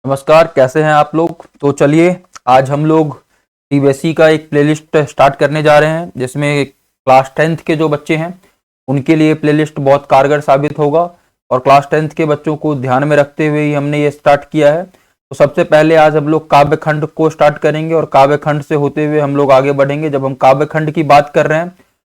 नमस्कार, कैसे हैं आप लोग। तो चलिए आज हम लोग सीबीएसई का एक प्लेलिस्ट स्टार्ट करने जा रहे हैं जिसमें क्लास 10th के जो बच्चे हैं उनके लिए प्लेलिस्ट बहुत कारगर साबित होगा और क्लास 10th के बच्चों को ध्यान में रखते हुए ही हमने ये स्टार्ट किया है। तो सबसे पहले आज हम लोग काव्य खंड को स्टार्ट करेंगे और काव्य खंड से होते हुए हम लोग आगे बढ़ेंगे। जब हम काव्य खंड की बात कर रहे हैं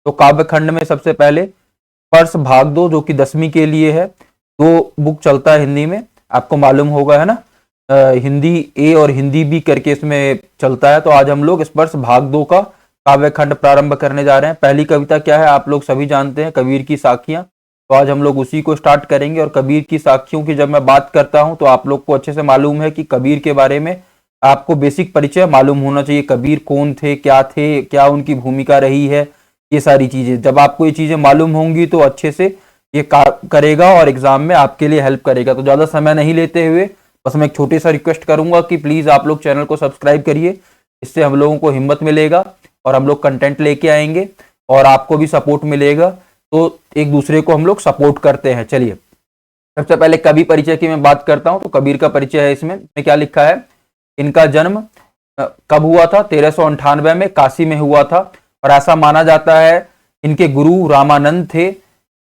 तो काव्य खंड में सबसे पहले स्पर्श भाग 2 जो कि 10वीं के लिए है। दो बुक चलता है हिंदी में, आपको मालूम होगा, है ना। हिंदी ए और हिंदी बी करके इसमें चलता है। तो आज हम लोग स्पर्श भाग 2 का काव्य खंड प्रारंभ करने जा रहे हैं। पहली कविता क्या है आप लोग सभी जानते हैं, कबीर की साखियां। तो आज हम लोग उसी को स्टार्ट करेंगे। और कबीर की साखियों की जब मैं बात करता हूं तो आप लोग को अच्छे से मालूम है कि कबीर के बारे में आपको बेसिक परिचय मालूम होना चाहिए। कबीर कौन थे, क्या उनकी भूमिका रही है, ये सारी चीजें। जब आपको ये चीजें मालूम होंगी तो अच्छे से ये करेगा और एग्जाम में आपके लिए हेल्प करेगा। तो ज्यादा समय नहीं लेते हुए बस मैं एक छोटी सा रिक्वेस्ट करूंगा कि प्लीज आप लोग चैनल को सब्सक्राइब करिए। इससे हम लोगों को हिम्मत मिलेगा और हम लोग कंटेंट लेके आएंगे और आपको भी सपोर्ट मिलेगा। तो एक दूसरे को हम लोग सपोर्ट करते हैं। चलिए सबसे पहले कवि परिचय की मैं बात करता हूं। तो कबीर का परिचय है, इसमें क्या लिखा है। इनका जन्म कब हुआ था, 1398 में काशी में हुआ था। और ऐसा माना जाता है इनके गुरु रामानंद थे।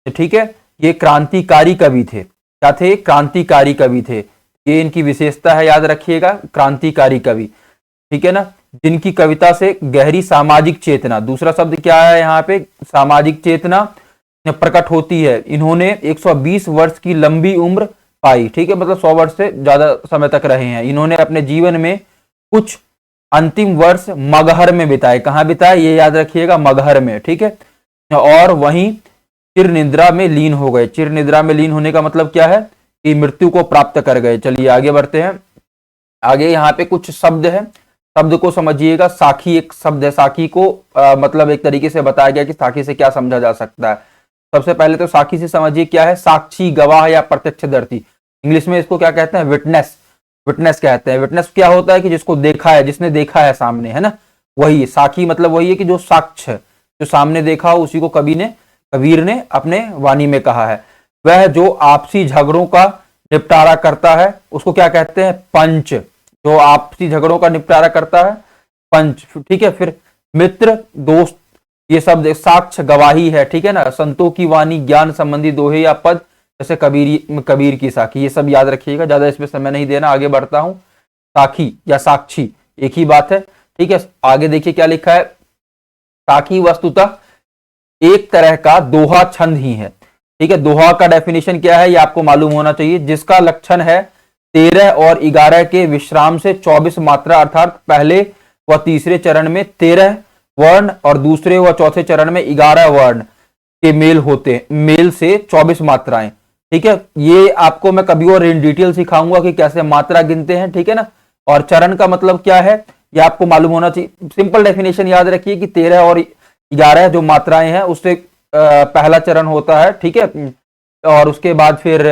ठीक है, ये क्रांतिकारी कवि थे। क्या थे? क्रांतिकारी कवि थे। ये इनकी विशेषता है, याद रखिएगा, क्रांतिकारी कवि। ठीक है ना। जिनकी कविता से गहरी सामाजिक चेतना, दूसरा शब्द क्या है यहाँ पे, सामाजिक चेतना प्रकट होती है। इन्होंने 120 वर्ष की लंबी उम्र पाई। ठीक है, मतलब 100 वर्ष से ज्यादा समय तक रहे हैं। इन्होंने अपने जीवन में कुछ अंतिम वर्ष मगहर में बिताए। कहाँ बिताए ये याद रखिएगा, मगहर में। ठीक है, और वहीं चिर निद्रा में लीन हो गए। चिर निद्रा में लीन होने का मतलब क्या है कि मृत्यु को प्राप्त कर गए। चलिए आगे बढ़ते हैं। आगे यहाँ पे कुछ शब्द है, शब्द को समझिएगा। साखी एक शब्द है। साखी को मतलब एक तरीके से बताया गया कि साखी से क्या समझा जा सकता है। सबसे पहले तो साखी से समझिए क्या है, साक्षी, गवाह या प्रत्यक्षदर्शी। इंग्लिश में इसको क्या कहते हैं, विटनेस। विटनेस कहते हैं। विटनेस क्या होता है कि जिसको देखा है, जिसने देखा है सामने, है ना, वही साखी। मतलब वही है कि जो साक्ष्य, जो सामने देखा हो उसी को कबीर ने अपने वाणी में कहा है। वह जो आपसी झगड़ों का निपटारा करता है उसको क्या कहते हैं, पंच। जो आपसी झगड़ों का निपटारा करता है, पंच। ठीक है, फिर मित्र, दोस्त, ये शब्द साक्ष्य, गवाही है। ठीक है ना। संतों की वाणी, ज्ञान संबंधी दोहे या पद, जैसे कबीर की साखी, ये सब याद रखिएगा। ज्यादा इसमें समय नहीं देना, आगे बढ़ता हूं। साखी या साक्षी एक ही बात है। ठीक है, आगे देखिए क्या लिखा है। साखी वस्तुतः एक तरह का दोहा छंद ही है। ठीक है, दोहा का डेफिनेशन क्या है ये आपको मालूम होना चाहिए। जिसका लक्षण है 13 और 11 के विश्राम से 24 मात्रा, अर्थात पहले व तीसरे चरण में 13 वर्ण और दूसरे व चौथे चरण में 11 वर्ण के मेल से 24 मात्राएं। ठीक है, ये आपको मैं कभी और इन डिटेल सिखाऊंगा कि कैसे मात्रा गिनते हैं। ठीक है ना। और चरण का मतलब क्या है ये आपको मालूम होना चाहिए। सिंपल डेफिनेशन याद रखिए कि 13 और 11 जो मात्राएं हैं उससे पहला चरण होता है। ठीक है, और उसके बाद फिर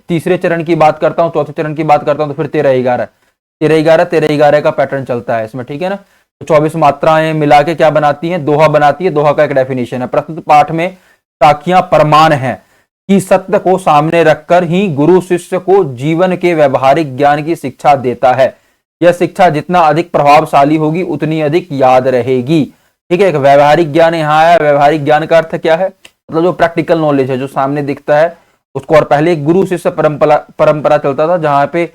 तीसरे चरण की बात करता हूं, चौथे चरण की बात करता हूं तो फिर 13-11 का पैटर्न चलता है इसमें। ठीक है ना। तो 24 मात्राएं मिला के क्या बनाती हैं, दोहा बनाती है। दोहा का एक डेफिनेशन है। प्रस्तुत पाठ में साखियां प्रमाण है कि सत्य को सामने रखकर ही गुरु शिष्य को जीवन के व्यवहारिक ज्ञान की शिक्षा देता है। यह शिक्षा जितना अधिक प्रभावशाली होगी उतनी अधिक याद रहेगी। ठीक है, एक व्यवहारिक ज्ञान यहाँ है। व्यवहारिक ज्ञान का अर्थ क्या है, मतलब जो प्रैक्टिकल नॉलेज है, जो सामने दिखता है उसको। और पहले गुरु शिष्य परंपरा चलता था जहां पे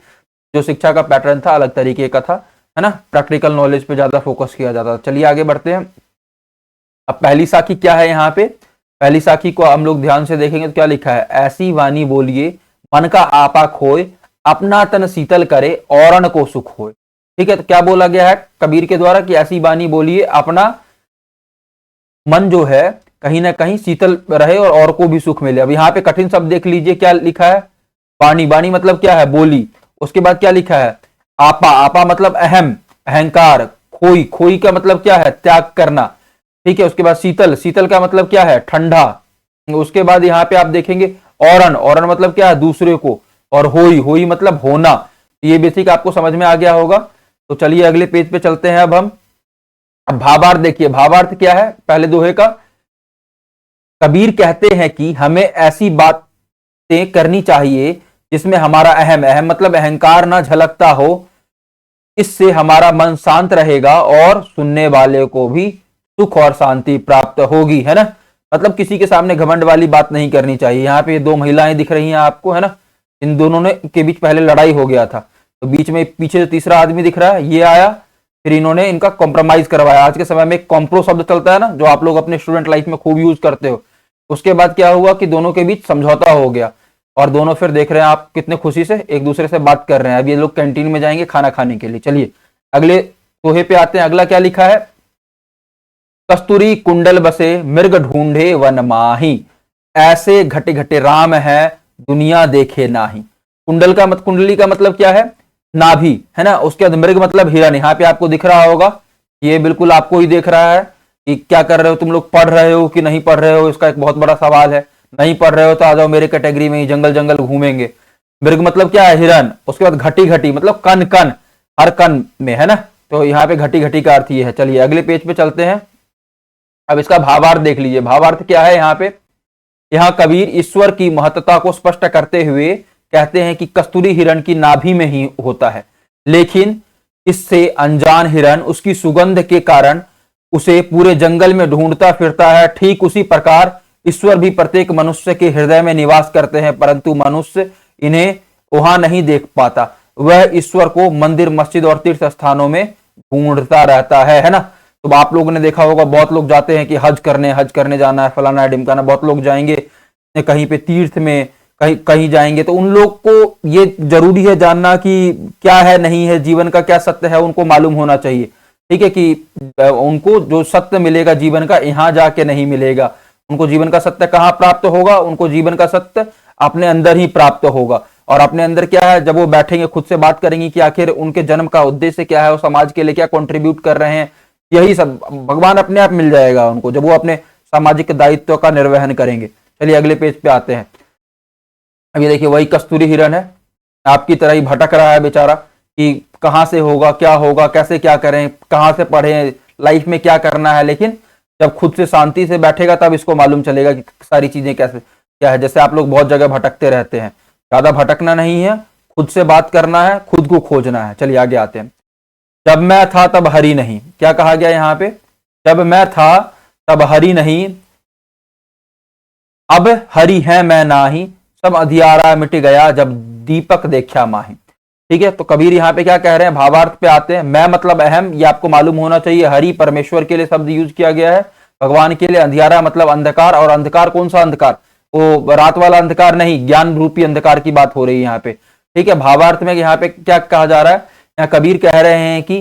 जो शिक्षा का पैटर्न था अलग तरीके का था, है ना। प्रैक्टिकल नॉलेज पे ज्यादा फोकस किया जाता था। चलिए आगे बढ़ते हैं। अब पहली साखी क्या है यहाँ पे, पहली साखी को हम लोग ध्यान से देखेंगे तो क्या लिखा है। ऐसी वाणी बोलिए मन का आपा खोए, अपना तन शीतल करे औरन को सुख होए। ठीक है, तो क्या बोला गया है कबीर के द्वारा कि ऐसी वाणी बोलिए अपना मन जो है कहीं ना कहीं शीतल रहे और को भी सुख मिले। अब यहाँ पे कठिन शब्द देख लीजिए क्या लिखा है, वाणी। वाणी मतलब क्या है, बोली। उसके बाद क्या लिखा है, आपा। आपा मतलब अहम, अहंकार। खोई, खोई का मतलब क्या है, त्याग करना। ठीक है, उसके बाद शीतल, शीतल का मतलब क्या है, ठंडा। उसके बाद यहाँ पे आप देखेंगे औरन, औरन मतलब क्या है, दूसरे को। और होई, होई मतलब होना। ये बेसिक आपको समझ में आ गया होगा। तो चलिए अगले पेज पे चलते हैं। अब भावार्थ देखिए। भावार्थ क्या है पहले दोहे का। कबीर कहते हैं कि हमें ऐसी बातें करनी चाहिए जिसमें हमारा अहम अहम मतलब अहंकार ना झलकता हो, इससे हमारा मन शांत रहेगा और सुनने वाले को भी सुख और शांति प्राप्त होगी, है ना। मतलब किसी के सामने घमंड वाली बात नहीं करनी चाहिए। यहाँ पे दो महिलाएं दिख रही हैं आपको, है ना, इन दोनों ने के बीच पहले लड़ाई हो गया था, तो बीच में पीछे जो तीसरा आदमी दिख रहा है ये आया, फिर इन्होंने इनका कॉम्प्रोमाइज करवाया। आज के समय में कॉम्प्रो शब्द चलता है ना, जो आप लोग अपने स्टूडेंट लाइफ में खूब यूज करते हो। उसके बाद क्या हुआ कि दोनों के बीच समझौता हो गया और दोनों फिर देख रहे हैं आप कितने खुशी से एक दूसरे से बात कर रहे हैं। अब ये लोग कैंटीन में जाएंगे खाना खाने के लिए। चलिए अगले दोहे पे आते हैं। अगला क्या लिखा है, कस्तूरी कुंडल बसे मृग ढूंढे वन माही, ऐसे घटे घटे राम है दुनिया देखे नाही। कुंडल का कुंडली का मतलब क्या है, नाभि, है ना। उसके बाद मृग मतलब हिरन। यहाँ पे आपको दिख रहा होगा, ये बिल्कुल आपको ही देख रहा है कि क्या कर रहे हो तुम लोग, पढ़ रहे हो कि नहीं पढ़ रहे हो, इसका एक बहुत बड़ा सवाल है। नहीं पढ़ रहे हो तो आ जाओ मेरे कैटेगरी में ही, जंगल जंगल घूमेंगे। मृग मतलब क्या है, हिरन। उसके बाद घटी घटी मतलब कन कन, हर कन में, है ना। तो यहाँ पे घटी घटी का अर्थ ये है। चलिए अगले पेज पे चलते हैं। अब इसका भावार्थ देख लीजिए। भावार्थ क्या है यहाँ पे, यहाँ कबीर ईश्वर की महत्ता को स्पष्ट करते हुए कहते हैं कि कस्तूरी हिरण की नाभि में ही होता है, लेकिन इससे अनजान हिरण उसकी सुगंध के कारण उसे पूरे जंगल में ढूंढता फिरता है। ठीक उसी प्रकार ईश्वर भी प्रत्येक मनुष्य के हृदय में निवास करते हैं, परंतु मनुष्य इन्हें वहां नहीं देख पाता। वह ईश्वर को मंदिर मस्जिद और तीर्थ स्थानों में ढूंढता रहता है ना। तो आप लोगों ने देखा होगा बहुत लोग जाते हैं कि हज करने जाना है, फलाना है ढिमकाना। बहुत लोग जाएंगे कहीं पे तीर्थ में, कहीं कहीं जाएंगे, तो उन लोग को ये जरूरी है जानना कि क्या है नहीं है, जीवन का क्या सत्य है, उनको मालूम होना चाहिए। ठीक है कि उनको जो सत्य मिलेगा जीवन का यहाँ जाके नहीं मिलेगा। उनको जीवन का सत्य कहाँ प्राप्त होगा, उनको जीवन का सत्य अपने अंदर ही प्राप्त होगा। और अपने अंदर क्या है, जब वो बैठेंगे खुद से बात करेंगे कि आखिर उनके जन्म का उद्देश्य क्या है, वो समाज के लिए क्या कंट्रीब्यूट कर रहे हैं, यही सब भगवान अपने आप मिल जाएगा उनको जब वो अपने सामाजिक दायित्व का निर्वहन करेंगे। चलिए अगले पेज पे आते हैं। अब ये देखिए वही कस्तूरी हिरण है, आपकी तरह ही भटक रहा है बेचारा कि कहाँ से होगा, क्या होगा, कैसे क्या करें, कहाँ से पढ़ें, लाइफ में क्या करना है। लेकिन जब खुद से शांति से बैठेगा तब इसको मालूम चलेगा कि सारी चीजें कैसे क्या है। जैसे आप लोग बहुत जगह भटकते रहते हैं, ज्यादा भटकना नहीं है, खुद से बात करना है, खुद को खोजना है। चलिए आगे आते हैं। जब मैं था तब हरि नहीं, क्या कहा गया यहाँ पे, जब मैं था तब हरि नहीं, अब हरि है मैं नाही, सब अंधियारा मिट गया जब दीपक देखा माही। ठीक है, तो कबीर यहाँ पे क्या कह रहे हैं, भावार्थ पे आते हैं। मैं मतलब अहम, ये आपको मालूम होना चाहिए। हरि परमेश्वर के लिए शब्द यूज किया गया है, भगवान के लिए। अंधियारा मतलब अंधकार, और अंधकार कौन सा अंधकार, वो रात वाला अंधकार नहीं, ज्ञान रूपी अंधकार की बात हो रही है यहाँ पे। ठीक है, भावार्थ में यहाँ पे क्या कहा जा रहा है, यहाँ कबीर कह रहे हैं कि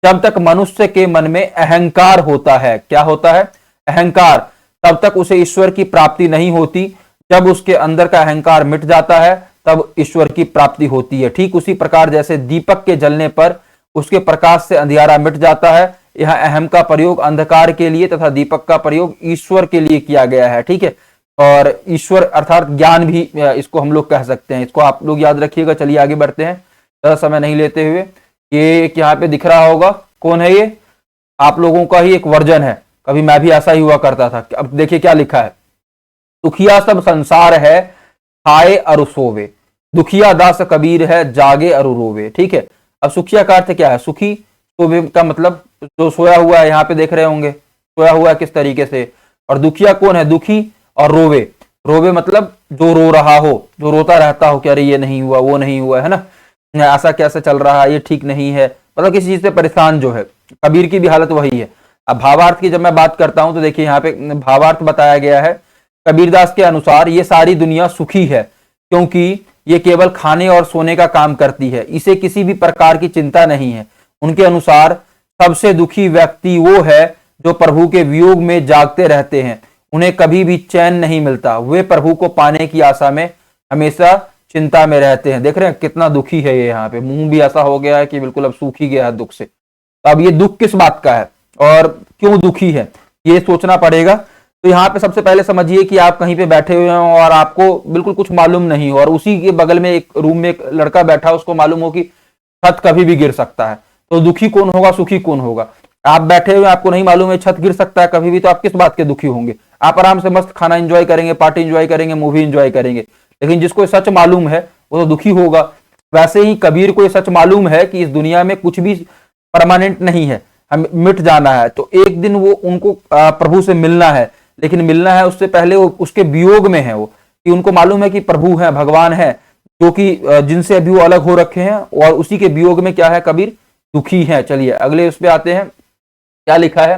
जब तक मनुष्य के मन में अहंकार होता है, क्या होता है, अहंकार, तब तक उसे ईश्वर की प्राप्ति नहीं होती। जब उसके अंदर का अहंकार मिट जाता है तब ईश्वर की प्राप्ति होती है। ठीक उसी प्रकार जैसे दीपक के जलने पर उसके प्रकाश से अंधियारा मिट जाता है, यह अहम का प्रयोग अंधकार के लिए तथा दीपक का प्रयोग ईश्वर के लिए किया गया है। ठीक है, और ईश्वर अर्थात ज्ञान भी इसको हम लोग कह सकते हैं। इसको आप लोग याद रखिएगा। चलिए आगे बढ़ते हैं, ज्यादा समय नहीं लेते हुए। ये यहाँ पे दिख रहा होगा, कौन है ये, आप लोगों का ही एक वर्जन है, कभी मैं भी ऐसा ही हुआ करता था। अब देखिए क्या लिखा है, दुखिया सब संसार है खाए अरु सोवे, दुखिया दास कबीर है जागे अरु रोवे। ठीक है, अब सुखिया का अर्थ क्या है, सुखी, सोवे का मतलब जो सोया हुआ है, यहाँ पे देख रहे होंगे सोया हुआ है किस तरीके से। और दुखिया कौन है, दुखी, और रोवे, रोवे मतलब जो रो रहा हो, जो रोता रहता हो कि अरे ये नहीं हुआ, वो नहीं हुआ, है ना, ऐसा कैसे चल रहा है, ये ठीक नहीं है, मतलब किसी चीज से परेशान जो है। कबीर की भी हालत वही है। अब भावार्थ की जब मैं बात करता हूं तो देखिए यहाँ पे भावार्थ बताया गया है। कबीरदास के अनुसार ये सारी दुनिया सुखी है क्योंकि ये केवल खाने और सोने का काम करती है, इसे किसी भी प्रकार की चिंता नहीं है। उनके अनुसार सबसे दुखी व्यक्ति वो है जो प्रभु के वियोग में जागते रहते हैं, उन्हें कभी भी चैन नहीं मिलता, वे प्रभु को पाने की आशा में हमेशा चिंता में रहते हैं। देख रहे हैं कितना दुखी है ये, यहाँ पे मुंह भी ऐसा हो गया है कि बिल्कुल अब सूख ही गया है दुख से। तो अब ये दुख किस बात का है और क्यों दुखी है, ये सोचना पड़ेगा। तो यहाँ पे सबसे पहले समझिए कि आप कहीं पे बैठे हुए हो और आपको बिल्कुल कुछ मालूम नहीं हो, और उसी के बगल में एक रूम में एक लड़का बैठा, उसको मालूम हो कि छत कभी भी गिर सकता है, तो दुखी कौन होगा, सुखी कौन होगा। आप बैठे हुए आपको नहीं मालूम है छत गिर सकता है कभी भी, तो आप किस बात के दुखी होंगे। आप आराम से मस्त खाना एंजॉय करेंगे, पार्टी एंजॉय करेंगे, मूवी एंजॉय करेंगे। लेकिन जिसको सच मालूम है वो तो दुखी होगा। वैसे ही कबीर को ये सच मालूम है कि इस दुनिया में कुछ भी परमानेंट नहीं है, हम मिट जाना है। तो एक दिन वो उनको प्रभु से मिलना है, लेकिन मिलना है उससे पहले वो उसके वियोग में है, वो कि उनको मालूम है कि प्रभु है, भगवान है, जो कि जिनसे अभी वो अलग हो रखे हैं, और उसी के वियोग में क्या है, कबीर दुखी है। चलिए अगले उस पे आते हैं, क्या लिखा है,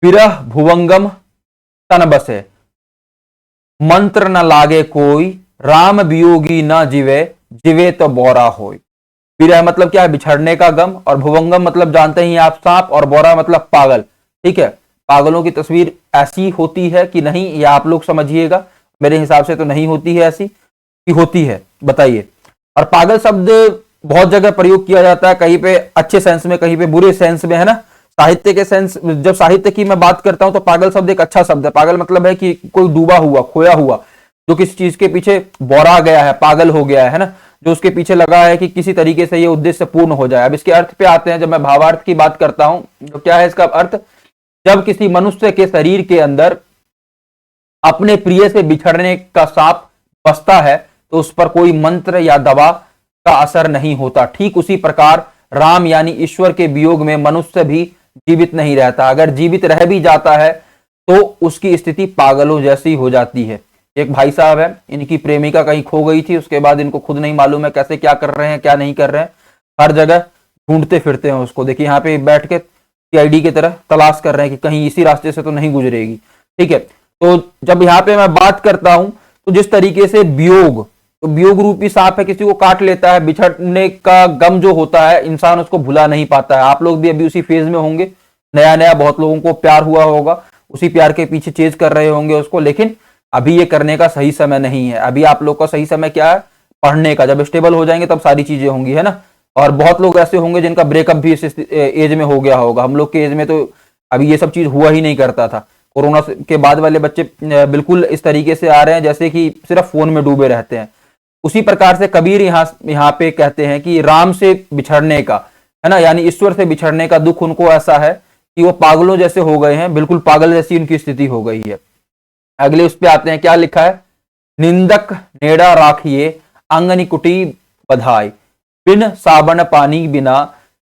विरह भुवंगम तन बसे, मंत्र न लागे कोई, राम वियोगी न जीवे, जीवे तो बोरा होय। विरह मतलब क्या है, बिछड़ने का गम, और भुवंगम मतलब जानते ही आप सांप, और बोरा मतलब पागल। ठीक है, पागलों की तस्वीर ऐसी होती है कि नहीं, या आप लोग समझिएगा, मेरे हिसाब से तो नहीं होती है ऐसी, कि होती है, बताइए। और पागल शब्द बहुत जगह प्रयोग किया जाता है, कहीं पे अच्छे सेंस में, कहीं पे बुरे सेंस में, है ना। साहित्य के सेंस, जब साहित्य की मैं बात करता हूं तो पागल शब्द एक अच्छा शब्द है। पागल मतलब है कि कोई डूबा हुआ, खोया हुआ, जो किसी चीज के पीछे बोरा गया है, पागल हो गया है ना, जो उसके पीछे लगा है कि किसी तरीके से ये उद्देश्य पूर्ण हो जाए। अब इसके अर्थ पे आते हैं, जब मैं भावार्थ की बात करता हूं तो क्या है इसका अर्थ, जब किसी मनुष्य के शरीर के अंदर अपने प्रिय से बिछड़ने का सांप बसता है तो उस पर कोई मंत्र या दवा का असर नहीं होता। ठीक उसी प्रकार राम यानी ईश्वर के वियोग में मनुष्य भी जीवित नहीं रहता। अगर जीवित रह भी जाता है तो उसकी स्थिति पागलों जैसी हो जाती है। एक भाई साहब है, इनकी प्रेमिका कहीं खो गई थी, उसके बाद इनको खुद नहीं मालूम है कैसे क्या कर रहे हैं, क्या नहीं कर रहे हैं, हर जगह ढूंढते फिरते हैं उसको। देखिए यहाँ पे बैठ के सीआईडी की तरह तलाश कर रहे हैं कि कहीं इसी रास्ते से तो नहीं गुजरेगी। ठीक है, तो जब यहाँ पे मैं बात करता हूं तो जिस तरीके से वियोग, तो वियोग रूपी सांप है, किसी को काट लेता है, बिछड़ने का गम जो होता है, इंसान उसको भुला नहीं पाता है। आप लोग भी अभी उसी फेज में होंगे, नया नया बहुत लोगों को प्यार हुआ होगा, उसी प्यार के पीछे चेज कर रहे होंगे उसको, लेकिन अभी ये करने का सही समय नहीं है। अभी आप लोग का सही समय क्या है, पढ़ने का। जब स्टेबल हो जाएंगे तब सारी चीजें होंगी, है ना। और बहुत लोग ऐसे होंगे जिनका ब्रेकअप भी इस एज में हो गया होगा। हम लोग के एज में तो अभी ये सब चीज हुआ ही नहीं करता था। कोरोना के बाद वाले बच्चे बिल्कुल इस तरीके से आ रहे हैं जैसे कि सिर्फ फोन में डूबे रहते हैं। उसी प्रकार से कबीर यहाँ पे कहते हैं कि राम से बिछड़ने का, है ना, यानी ईश्वर से बिछड़ने का दुख उनको ऐसा है कि वो पागलों जैसे हो गए हैं, बिल्कुल पागल जैसी उनकी स्थिति हो गई है। अगले उस पे आते हैं, क्या लिखा है, निंदक नेड़ा राखिए, अंगनी कुटी बधाई, बिन साबन पानी बिना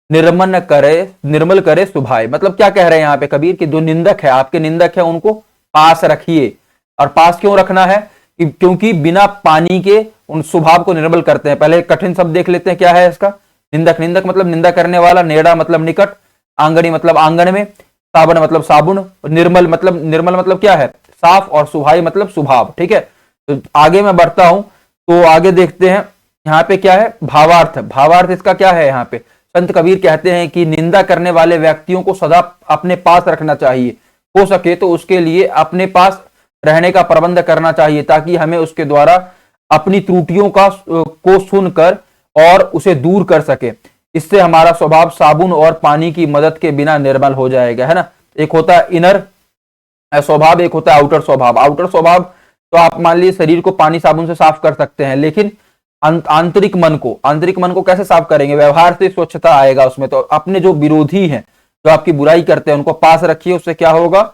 निर्मल करे सुभाए। मतलब क्या कह रहे हैं यहाँ पे कबीर कि जो निंदक है, आपके निंदक है, उनको पास रखिए। और पास क्यों रखना है, क्योंकि बिना पानी के उन स्वभाव को निर्मल करते हैं। पहले कठिन शब्द देख लेते हैं, क्या है इसका, निंदक। निंदक मतलब निंदा करने वाला, नेड़ा मतलब निकट, आंगनी मतलब आंगन में, साबन मतलब साबुन, निर्मल मतलब क्या है, साफ, और सुभाई मतलब स्वभाव। ठीक है, तो आगे मैं बढ़ता हूं तो आगे देखते हैं यहाँ पे क्या है, भावार्थ। भावार्थ इसका क्या है, यहाँ पे संत कबीर कहते हैं कि निंदा करने वाले व्यक्तियों को सदा अपने पास रखना चाहिए, हो सके तो उसके लिए अपने पास रहने का प्रबंध करना चाहिए, ताकि हमें उसके द्वारा अपनी त्रुटियों को सुनकर और उसे दूर कर सके। इससे हमारा स्वभाव साबुन और पानी की मदद के बिना निर्मल हो जाएगा, है ना। एक होता है इनर स्वभाव, एक होता है आउटर स्वभाव। आउटर स्वभाव तो आप मान लीजिए शरीर को पानी साबुन से साफ कर सकते हैं, लेकिन आंतरिक मन को कैसे साफ करेंगे, व्यवहार से स्वच्छता आएगा उसमें। तो अपने जो विरोधी हैं, जो आपकी बुराई करते हैं, उनको पास रखिए। उससे क्या होगा,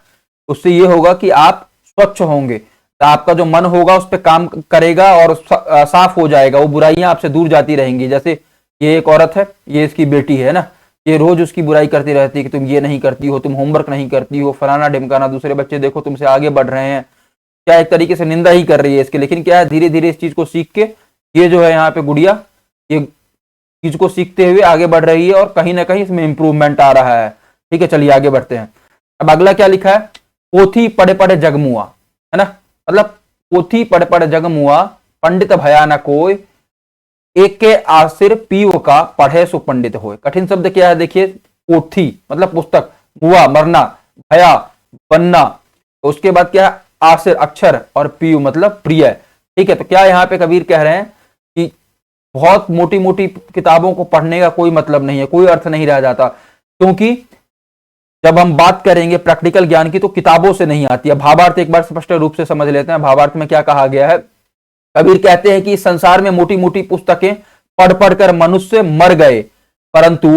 उससे ये होगा कि आप स्वच्छ होंगे, तो आपका जो मन होगा उस पर काम करेगा और साफ हो जाएगा, वो बुराइयां आपसे दूर जाती रहेंगी। जैसे ये एक औरत है, ये इसकी बेटी है ना, ये रोज उसकी बुराई करती रहती है कि तुम ये नहीं करती हो, तुम होमवर्क नहीं करती हो, फलाना ढिमकाना, दूसरे बच्चे देखो तुमसे आगे बढ़ रहे हैं, क्या एक तरीके से निंदा ही कर रही है इसके। लेकिन क्या है, धीरे धीरे इस चीज को सीख के ये जो है यहाँ पे गुड़िया, ये चीज को सीखते हुए आगे बढ़ रही है, और कहीं ना कहीं इसमें इंप्रूवमेंट आ रहा है। ठीक है, चलिए आगे बढ़ते हैं। अब अगला क्या लिखा है, पोथी पढ़े पढ़े जगमुआ, है ना, मतलब पोथी पढ़े पढ़े जगमुआ, पंडित भया न कोई, एक के आसिर पीव का पढ़े सो पंडित होए। कठिन शब्द क्या है, देखिए, पोथी मतलब पुस्तक, मुआ मरना, भया बनना, तो उसके बाद क्या है, आसिर अक्षर, और पीव मतलब प्रिय। ठीक है, तो क्या यहाँ पे कबीर कह रहे हैं कि बहुत मोटी मोटी किताबों को पढ़ने का कोई मतलब नहीं है, कोई अर्थ नहीं रह जाता, क्योंकि जब हम बात करेंगे प्रैक्टिकल ज्ञान की तो किताबों से नहीं आती है। भावार्थ एक बार स्पष्ट रूप से समझ लेते हैं। भावार्थ में क्या कहा गया है, कबीर कहते हैं कि संसार में मोटी मोटी पुस्तकें पढ़ पढ़कर मनुष्य मर गए, परंतु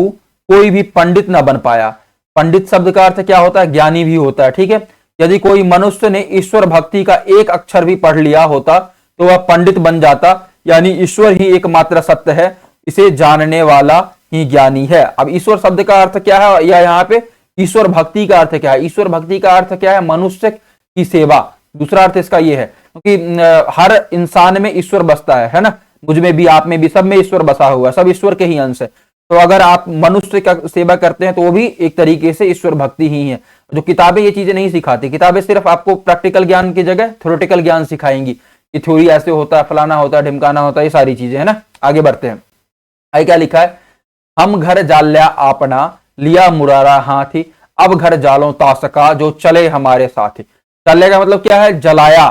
कोई भी पंडित ना बन पाया। पंडित शब्द का अर्थ क्या होता है, ज्ञानी भी होता है। ठीक है, यदि कोई मनुष्य ने ईश्वर भक्ति का एक अक्षर भी पढ़ लिया होता तो वह पंडित बन जाता, यानी ईश्वर ही एकमात्र सत्य है, इसे जानने वाला ही ज्ञानी है। अब ईश्वर शब्द का अर्थ क्या है, या यहाँ पे ईश्वर भक्ति का अर्थ क्या है? ईश्वर भक्ति का अर्थ क्या है? मनुष्य की सेवा। दूसरा अर्थ इसका ये है, क्योंकि हर इंसान में ईश्वर बसता है ना, मुझ में भी, आप में भी, सब में ईश्वर बसा हुआ है, सब ईश्वर के ही अंश है। तो अगर आप मनुष्य का सेवा करते हैं तो वो भी एक तरीके से ईश्वर भक्ति ही है। जो किताबें ये चीजें नहीं सिखाती, किताबें सिर्फ आपको प्रैक्टिकल ज्ञान की जगह थ्योरेटिकल ज्ञान सिखाएंगी कि थ्योरी ऐसे होता है, फलाना होता है, ढिमकाना होता है, ये सारी चीजें है ना। आगे बढ़ते हैं, आगे क्या लिखा है? हम घर जाल्या आपना, लिया मुरारा हाथी, अब घर जालो तासका, जो चले हमारे साथी। जाल्या का मतलब क्या है? जलाया।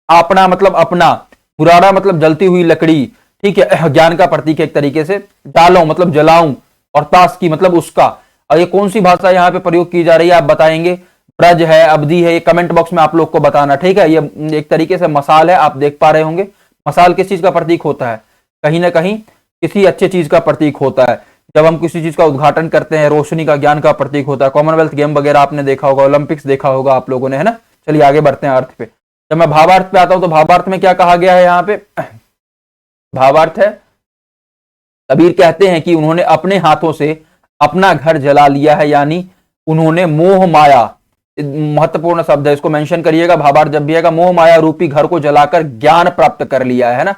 आपना मतलब अपना, मुरारा मतलब जलती हुई लकड़ी, ठीक है, ज्ञान का प्रतीक है एक तरीके से। डालो मतलब जलाऊं, और तास की मतलब उसका। और ये कौन सी भाषा यहाँ पे प्रयोग की जा रही है आप बताएंगे? ब्रज है, अवधी है, ये कमेंट बॉक्स में आप लोग को बताना, ठीक है। ये एक तरीके से मसाल है, आप देख पा रहे होंगे। मसाल किस चीज का प्रतीक होता है? कहीं ना कहीं किसी अच्छे चीज का प्रतीक होता है। जब हम किसी चीज का उद्घाटन करते हैं, रोशनी का, ज्ञान का प्रतीक होता है। कॉमनवेल्थ गेम वगैरह आपने देखा होगा, ओलंपिक्स देखा होगा आप लोगों ने, है ना। चलिए आगे बढ़ते हैं अर्थ पे। जब मैं भावार्थ पे आता हूं तो भावार्थ में क्या कहा गया है यहाँ पे? भावार्थ है, कबीर कहते हैं कि उन्होंने अपने हाथों से अपना घर जला लिया है, यानी उन्होंने मोह माया, महत्वपूर्ण शब्द है, इसको मेंशन करिएगा भावार्थ जब भी आएगा, मोह माया रूपी घर को जलाकर ज्ञान प्राप्त कर लिया है ना।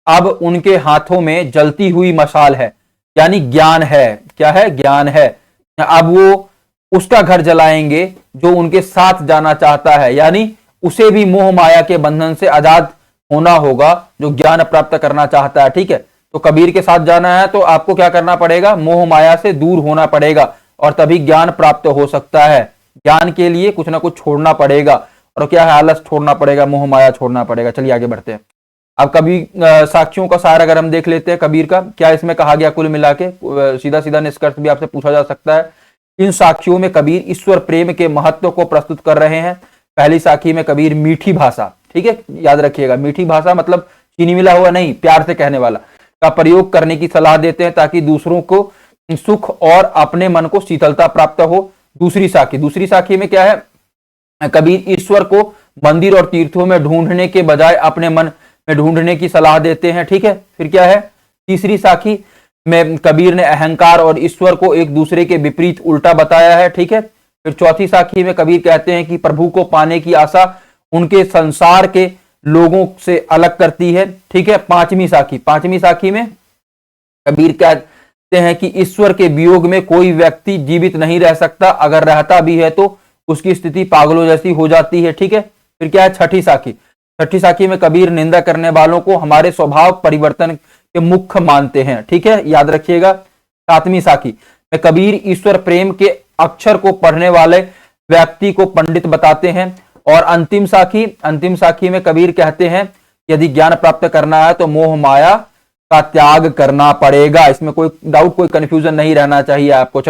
अब उनके हाथों में जलती हुई मशाल है, यानी ज्ञान है। क्या है? ज्ञान है। अब वो उसका घर जलाएंगे जो उनके साथ जाना चाहता है, यानी उसे भी मोह माया के बंधन से आजाद होना होगा जो ज्ञान प्राप्त करना चाहता है, ठीक है। तो कबीर के साथ जाना है तो आपको क्या करना पड़ेगा? मोह माया से दूर होना पड़ेगा, और तभी ज्ञान प्राप्त हो सकता है। ज्ञान के लिए कुछ ना कुछ छोड़ना पड़ेगा, और क्या है? आलस छोड़ना पड़ेगा, मोह माया छोड़ना पड़ेगा। चलिए आगे बढ़ते हैं। अब कबीर साखियों का सार अगर हम देख लेते हैं कबीर का, क्या इसमें कहा गया कुल मिला के? सीधा सीधा निष्कर्ष भी आपसे पूछा जा सकता है। इन साखियों में कबीर ईश्वर प्रेम के महत्व को प्रस्तुत कर रहे हैं। पहली साखी में कबीर मीठी भाषा, ठीक है, याद रखिएगा, मीठी भाषा मतलब चीनी मिला हुआ नहीं, प्यार से कहने वाला, का प्रयोग करने की सलाह देते हैं ताकि दूसरों को सुख और अपने मन को शीतलता प्राप्त हो। दूसरी साखी में क्या है? कबीर ईश्वर को मंदिर और तीर्थों में ढूंढने के बजाय अपने मन में ढूंढने की सलाह देते हैं, ठीक है। फिर क्या है? तीसरी साखी में कबीर ने अहंकार और ईश्वर को एक दूसरे के विपरीत उल्टा बताया है, ठीक है। फिर चौथी साखी में कबीर कहते हैं कि प्रभु को पाने की आशा उनके संसार के लोगों से अलग करती है, ठीक है। पांचवी साखी में कबीर कहते हैं कि ईश्वर के वियोग में कोई व्यक्ति जीवित नहीं रह सकता, अगर रहता भी है तो उसकी स्थिति पागलों जैसी हो जाती है, ठीक है। फिर क्या है? छठी साखी में कबीर निंदा करने वालों को हमारे स्वभाव परिवर्तन के मुख्य मानते हैं, ठीक है, याद रखिएगा। सातवीं साखी में कबीर ईश्वर प्रेम के अक्षर को पढ़ने वाले व्यक्ति को पंडित बताते हैं। और अंतिम साखी में कबीर कहते हैं यदि ज्ञान प्राप्त करना है तो मोह माया का त्याग करना पड़ेगा। इसमें कोई डाउट, कोई कंफ्यूजन नहीं रहना चाहिए आपको।